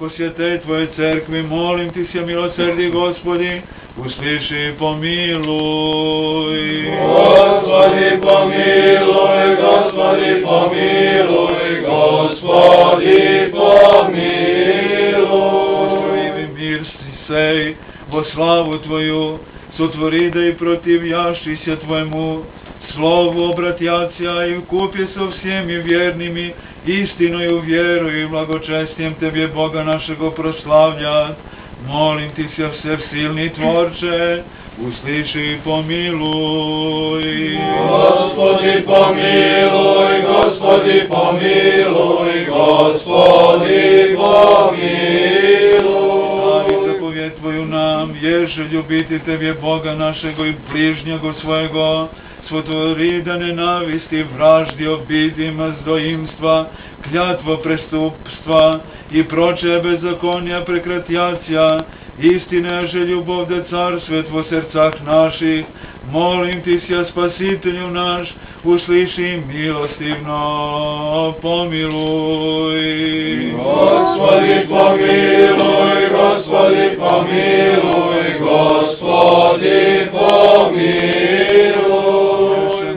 po svjetej Tvoje cerkvi, molim Ti se, milosrdi Gospodi, usliši i pomiluj. Gospodi pomiluj, Gospodi pomiluj, Gospodi pomiluj. Ustrojivi mir sej, vo slavu Tvoju, sotvoride i protivjaši se Tvojemu slovu obratjacija i kupje со всеми vjernimi, istinою vjeru i blagočestijem Tebe, Boga našego, proslavljat. Molim Ti se, Всевсильni Tvorče, usliši i pomiluj. Gospodi pomiluj, Gospodi pomiluj, Gospodi pomiluj. Davi zapovjed Tvoju nam, ježe ljubiti Tebe, Boga našego i bližnjego svojego, svotvori da nenavisti, vraždi, obidi, mazdojimstva, klятва prestupstva i proče bezakonja prekratjacija, istine že ljubov da carstve Tvo srcah naših. Molim Ti se, Spasitelju naš, usliši milostivno, pomiluj. Gospodi pomiluj, Gospodi pomiluj, Gospodi pomiluj.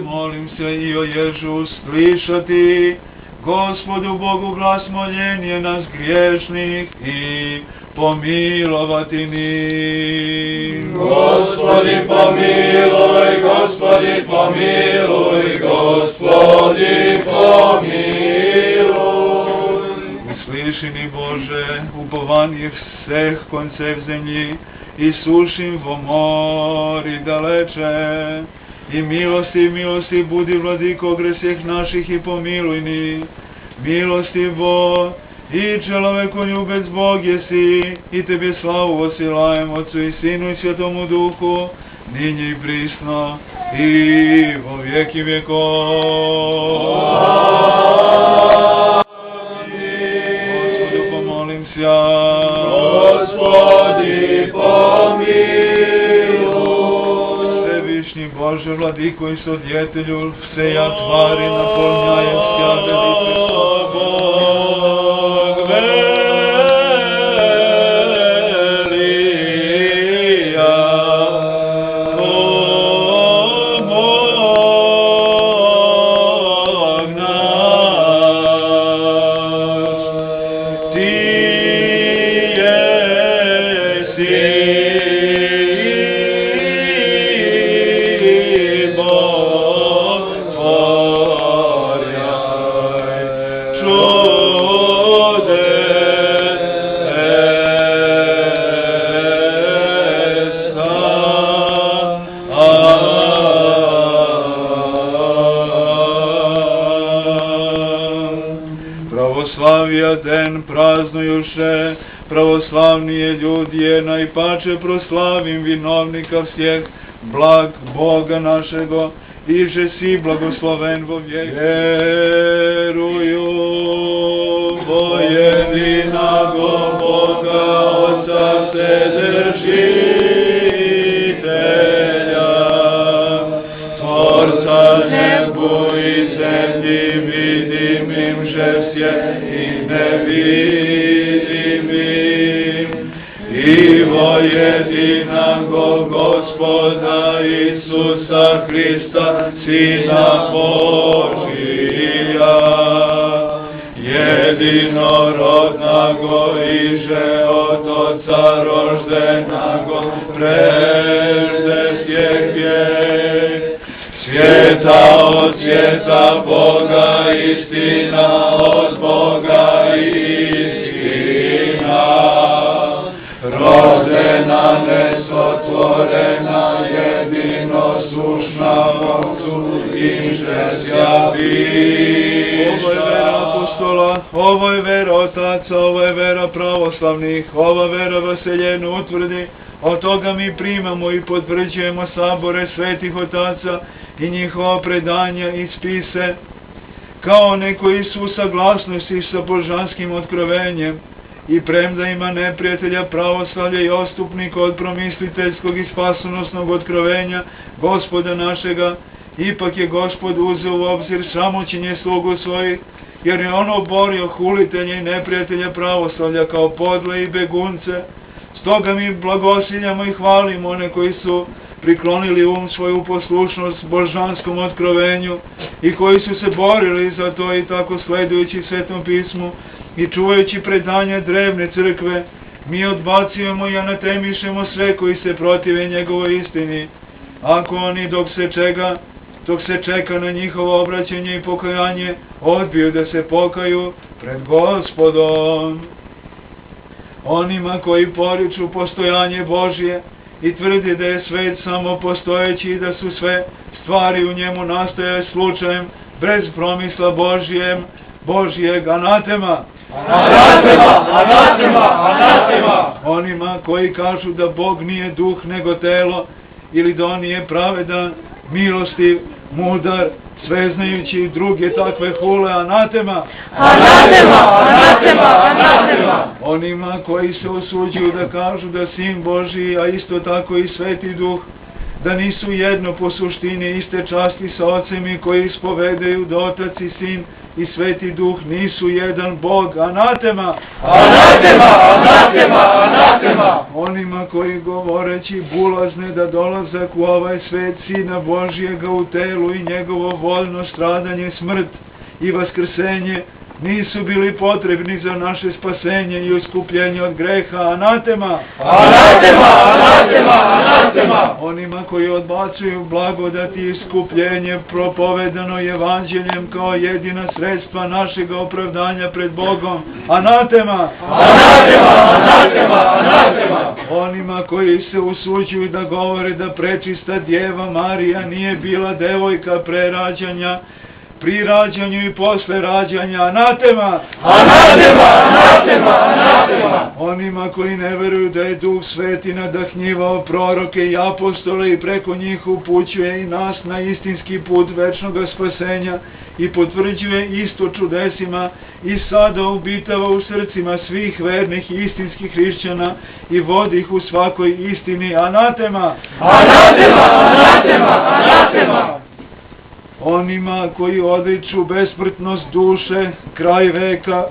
Molim se i o Ježu uslišati, Gospodu Bogu glas moljenje nas griješnih i pomilovati njih. Gospodi pomiluj, Gospodi pomiluj, Gospodi pomiluj. Usliši Bože, upovanje всех концев землji i sušim vo mori daleče. I milosti budi, Vladiko, greseh naših i pomiluj ni. Milostivo i čelovekoljubec Bog jesi, i Tebe slavu osilajem, Otcu i Sinu i Svjetomu Duhu, ninji i prisno i vo vjeki vjekov. Gospodu pomolim se. Gospodi pomiluj. Svevišnji Bože, Vladiko i Sodjetelju, vseja tvari naполняjem ся велike Bog velija, Bog naš, Ti Pravoslavija den praznujuše, pravoslavnije ljudje, najpače proslavim vinovnika всех blag Boga našego, i že si blagosloven vo vjek. Vjeruju vo jedinago Boga, Otca Vседержitelja, Tvorca nebu i zemlji, vidimim že vsje i nevidimim, i vo jedinago Gospoda Isusa Hrista, Sina Božija, jedinorodnago iže od Otca roždenago, prežde svijeh vijek, svijeta od svijeta Boga, istina od Boga, istina, rođena, nesotvorena, jedino sušna Otcu, imže zjaviša. Ovo je vera apostola, ovo je vera otaca, ovo je vera pravoslavnih, ova vera vaseljenu utvrdi, od toga mi primamo i potvrđujemo sabore svetih otaca i njihova predanja i spise, kao neko su u saglasnosti sa božanskim otkrovenjem, i premda ima neprijatelja pravoslavlja i ostupnika od promisliteljskog i spasonosnog otkrovenja Gospoda našega, ipak je Gospod uzeo u obzir samoćenje slugu svojih jer je on oborio hulitelje i neprijatelje pravoslavlja kao podle i begunce. Stoga mi blagosiljamo i hvalimo one koji su priklonili svoju poslušnost božanskom otkrovenju i koji su se borili za to i tako sledujući Svetom pismu i čuvajući predanje drevne crkve, mi odbacujemo i anatemišemo sve koji se protive njegovoj istini. Ako oni dok se čeka na njihovo obraćanje i pokajanje, odbiju da se pokaju pred Gospodom. Onima koji poriču postojanje Božje i tvrdi da je svet samo postojeći i da su sve stvari u njemu nastaje slučajem, bez promisla Božjeg, anatema. Anatema, anatema, anatema. Onima koji kažu da Bog nije duh nego telo, ili da on nije pravedan, milostiv, mudar, sveznajući druge takve hule, anatema. Anatema, anatema, anatema. Onima koji se osuđuju da kažu da Sin Božji, a isto tako i Sveti Duh, da nisu jedno po suštini iste časti sa Ocem i koji ispovedaju da Otac i Sin i Sveti Duh nisu jedan Bog, anatema. Anatema, anatema, anatema. Onima koji govoreći bulazne da dolazak u ovaj svet Sina Božjega u telu i njegovo voljno stradanje, smrt i vaskrsenje nisu bili potrebni za naše spasenje i iskupljenje od greha, anatema. Anatema, anatema, anatema. Onima koji odbacuju blagodat i iskupljenje propovedano evanđeljem kao jedina sredstva našeg opravdanja pred Bogom, anatema. Anatema, anatema, anatema. Onima koji se usuđuju da govore da prečista Djeva Marija nije bila devojka pre rađanja, pri rađanju i posle rađanja, anatema. Anatema, anatema, anatema. Onima koji ne veruju da je Duh Sveti nadahnjivao proroke i apostole i preko njih upućuje i nas na istinski put večnog spasenja i potvrđuje isto čudesima i sada ubitava u srcima svih vernih i istinskih hrišćana i vodi ih u svakoj istini, anatema. Anatema, anatema, anatema. Onima koji odriču besmrtnost duše, kraj veka,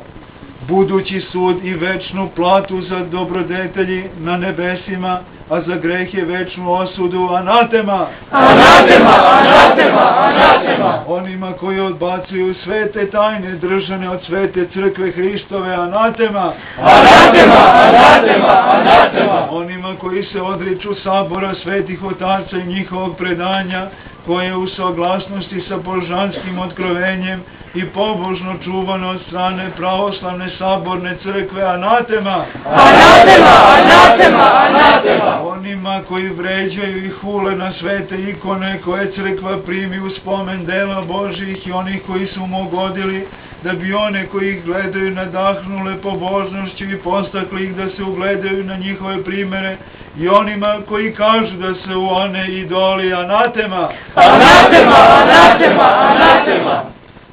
budući sud i večnu platu za dobrodetelji na nebesima, a za greh je večnu osudu, anatema. Anatema, anatema, anatema. Onima koji odbacuju svete tajne držane od svete crkve Hristove, anatema. Anatema, anatema, anatema. Onima koji se odriču sabora svetih otaca i njihovog predanja, koje je u saglasnosti sa božanskim otkrovenjem i pobožno čuvano od strane pravoslavne saborne crkve, anatema. Anatema, anatema, anatema. Onima koji vređaju i hule na svete ikone koje crkva primi u spomen dela Božjih i onih koji su mu ugodili, da bi one koji ih gledaju nadahnule pobožnošću i postakli ih da se ugledaju na njihove primere, i onima koji kažu da se u one idoli, anatema. Anatema, anatema, anatema.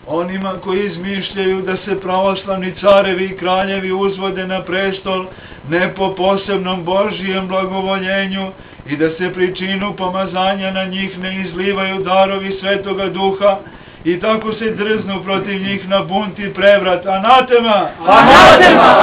Onima koji izmišljaju da se pravoslavni carevi i kraljevi uzvode na prestol ne po posebnom Božjem blagovoljenju i da se pri činu pomazanja na njih ne izlivaju darovi Svetoga Duha i tako se drznu protiv njih na bunt i prevrat, anatema. Anatema,